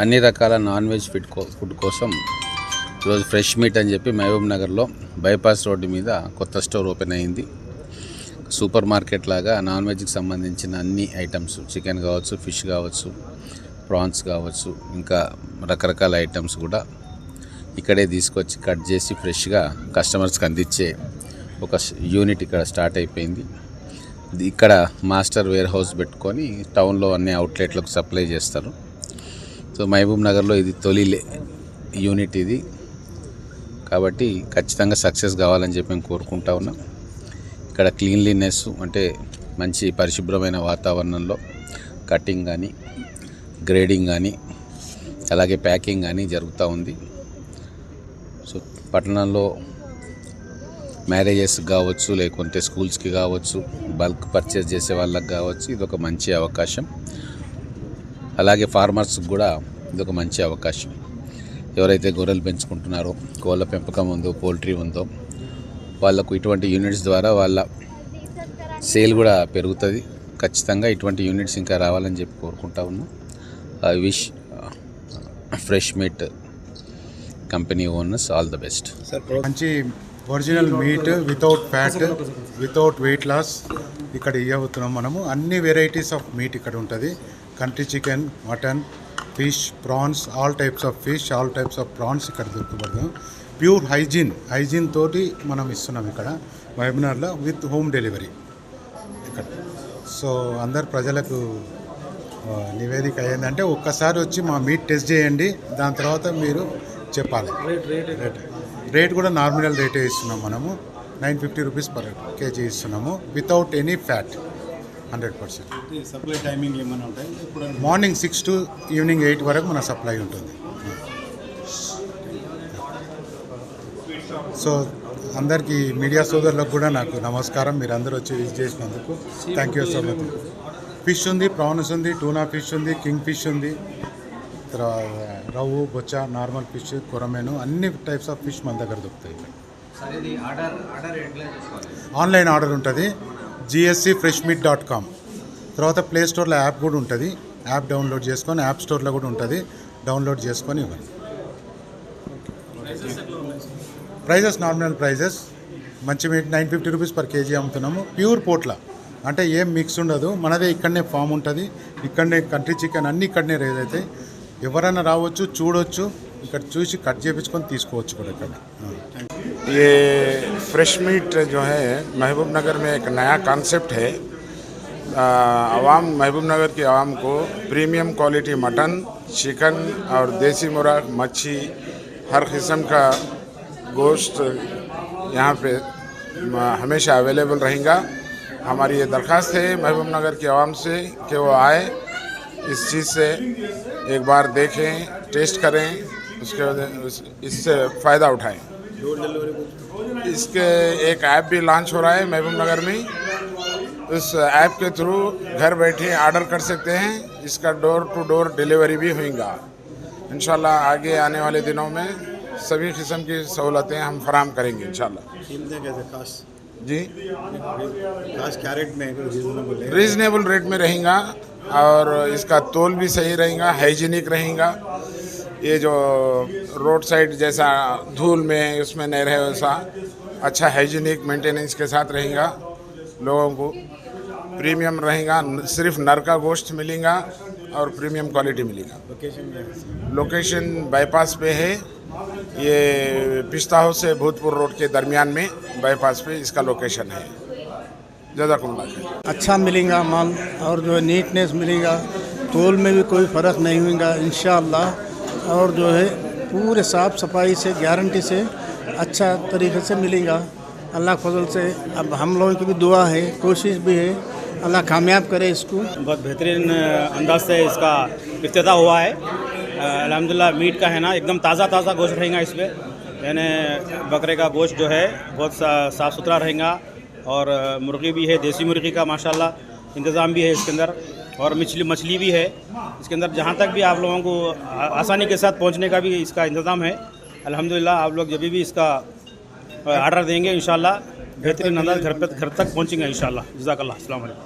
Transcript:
అన్ని రకాల non veg food కోసం ఈరోజు ఫ్రెష్ మీట్ అని చెప్పి మహబూబ్ నగర్లో బైపాస్ రోడ్డు మీద కొత్త స్టోర్ ఓపెన్ అయింది. సూపర్ మార్కెట్ లాగా నాన్ వెజ్కి సంబంధించిన అన్ని ఐటమ్స్, చికెన్ కావచ్చు, ఫిష్ కావచ్చు, ప్రాన్స్ కావచ్చు, ఇంకా రకరకాల ఐటమ్స్ కూడా ఇక్కడే తీసుకొచ్చి కట్ చేసి ఫ్రెష్గా కస్టమర్స్కి అందించే ఒక యూనిట్ ఇక్కడ స్టార్ట్ అయిపోయింది. ఇక్కడ మాస్టర్ వేర్ హౌస్ పెట్టుకొని టౌన్లో అన్ని అవుట్లెట్లకు సప్లై చేస్తారు. సో మహబూబ్ నగర్లో ఇది తొలి యూనిట్ ఇది, కాబట్టి ఖచ్చితంగా సక్సెస్ కావాలని చెప్పి మేము కోరుకుంటా ఉన్నాం. ఇక్కడ క్లీన్లీనెస్ అంటే మంచి పరిశుభ్రమైన వాతావరణంలో కటింగ్ కానీ, గ్రేడింగ్ కానీ, అలాగే ప్యాకింగ్ కానీ జరుగుతూ ఉంది. సో పట్టణంలో మ్యారేజెస్ కావచ్చు, లేకుంటే స్కూల్స్కి కావచ్చు, బల్క్ పర్చేస్ చేసే వాళ్ళకి కావచ్చు, ఇదొక మంచి అవకాశం. అలాగే ఫార్మర్స్కి కూడా ఇదొక మంచి అవకాశం. ఎవరైతే గొర్రెలు పెంచుకుంటున్నారో, కోళ్ళ పెంపకం ఉందో, పోల్ట్రీ ఉందో, వాళ్ళకు ఇటువంటి యూనిట్స్ ద్వారా వాళ్ళ సేల్ కూడా పెరుగుతుంది. ఖచ్చితంగా ఇటువంటి యూనిట్స్ ఇంకా రావాలని చెప్పి కోరుకుంటా ఉన్నాం. I wish fresh meat company owners all the best. మంచి original meat without fat, without weight loss ఇక్కడ ఇవ్వబోతున్నాం మనము. అన్ని వెరైటీస్ ఆఫ్ మీట్ ఇక్కడ ఉంటుంది. Country chicken, mutton, fish, prawns, all types of fish, all types of prawns ఇక్కడ దొరకబడతాం. Pure hygiene తోటి మనం ఇస్తున్నాం ఇక్కడ మహబూబ్నగర్లో విత్ హోమ్ డెలివరీ ఇక్కడ. సో అందరు ప్రజలకు నివేదిక ఏంటంటే ఒక్కసారి వచ్చి మా మీట్ టెస్ట్ చేయండి, దాని తర్వాత మీరు చెప్పాలి. రేట్ కూడా నార్మల్ రేటే ఇస్తున్నాం మనము. 950 రూపీస్ పర్ కేజీ ఇస్తున్నాము without any fat, 100%. Supply timing ఏమైనా ఉంటాయి? మార్నింగ్ 6 to ఈవినింగ్ 8 వరకు మన సప్లై ఉంటుంది. సో అందరికీ మీడియా సోదరులకు కూడా నాకు నమస్కారం. మీరు అందరూ వచ్చి విజిట్ చేసినందుకు thank you so much. Fish ఉంది, ప్రాన్స్ ఉంది, టూనా ఫిష్ ఉంది, కింగ్ ఫిష్ ఉంది, రవ్వు, బొచ్చ, నార్మల్ ఫిష్, కొరమేను, అన్ని టైప్స్ ఆఫ్ ఫిష్ మన దగ్గర దొరుకుతాయి. ఆన్లైన్ ఆర్డర్ ఉంటుంది, gscfreshmeat.com. తర్వాత ప్లే స్టోర్లో యాప్ కూడా ఉంటుంది. యాప్ డౌన్లోడ్ చేసుకొని, యాప్ స్టోర్లో కూడా ఉంటుంది, డౌన్లోడ్ చేసుకొని ఇవ్వండి. Prices normal prices. మంచి మీట్ 950 రూపీస్ పర్ కేజీ అమ్ముతున్నాము. ప్యూర్ పోట్ల అంటే ఏం మిక్స్ ఉండదు. మనదే ఇక్కడనే ఫామ్ ఉంటుంది, ఇక్కడనే కంట్రీ చికెన్ అన్నీ ఇక్కడనే రేజ్ అవుతాయి. ఎవరైనా రావచ్చు, చూడవచ్చు, ఇక్కడ చూసి కట్ చేయించుకొని తీసుకోవచ్చు కూడా ఇక్కడ. ये फ्रेश मीट जो है महबूब नगर में एक नया कॉन्सेप्ट है. आवाम, महबूब नगर की आवाम को प्रीमियम क्वालिटी मटन, चिकन और देसी मुर्गा, मच्छी, हर किस्म का गोश्त यहाँ पे हमेशा अवेलेबल रहेगा. हमारी ये दरख्वास्त है महबूब नगर की आवाम से कि वो आए, इस चीज़ से एक बार देखें, टेस्ट करें, उसके बाद इससे फ़ायदा उठाएं. इसके एक ऐप भी लॉन्च हो रहा है महबूब नगर में. उस ऐप के थ्रू घर बैठे ऑर्डर कर सकते हैं. इसका डोर टू डोर डिलीवरी भी होगा. इंशाल्लाह आगे आने वाले दिनों में सभी किस्म की सहूलतें हम फराहम करेंगे इंशाल्लाह. जी क्या रेट में? रीज़नेबल रेट में रहेगा और इसका तोल भी सही रहेगा, हाइजीनिक रहेगा. ये जो रोड साइड जैसा धूल में उसमें नहीं रहे, वैसा अच्छा हाइजीनिक मेंटेनेंस के साथ रहेगा. लोगों को प्रीमियम रहेगा, सिर्फ नर का गोश्त मिलेगा और प्रीमियम क्वालिटी मिलेगा. लोकेशन बाईपास पे है. ये पिस्ता हाउस से भूतपुर रोड के दरमियान में बाईपास पे इसका लोकेशन है. जज़ाकुमुल्लाह खैर. अच्छा मिलेगा माल और जो है नीटनेस मिलेगा, तोल में भी कोई फ़र्क नहीं होगा इंशाअल्लाह. और जो है पूरे साफ़ सफाई से, गारंटी से, अच्छा तरीके से मिलेगा अल्लाह के फजल से. अब हम लोगों की भी दुआ है, कोशिश भी है, अल्लाह कामयाब करे इसको. बहुत बेहतरीन अंदाज से इसका इफ्तिताह हुआ है. अल्हम्दुलिल्लाह मीट का है ना, एकदम ताज़ा गोश्त रहेगा इसमें. यानी बकरे का गोश्त जो है बहुत साफ़ सुथरा रहेगा. और मुर्गी भी है, देसी मुर्गी का माशाल्लाह इंतज़ाम भी है इसके अंदर. और मछली भी है इसके अंदर. जहाँ तक भी आप लोगों को आसानी के साथ पहुँचने का भी इसका इंतज़ाम है. अल्हम्दुलिल्लाह आप लोग जब भी इसका ऑर्डर देंगे इंशाल्लाह बेहतरीन अंदाज घर तक पहुँचेंगे इंशाल्लाह. जज़ाकल्लाह. अस्सलाम वालेकुम.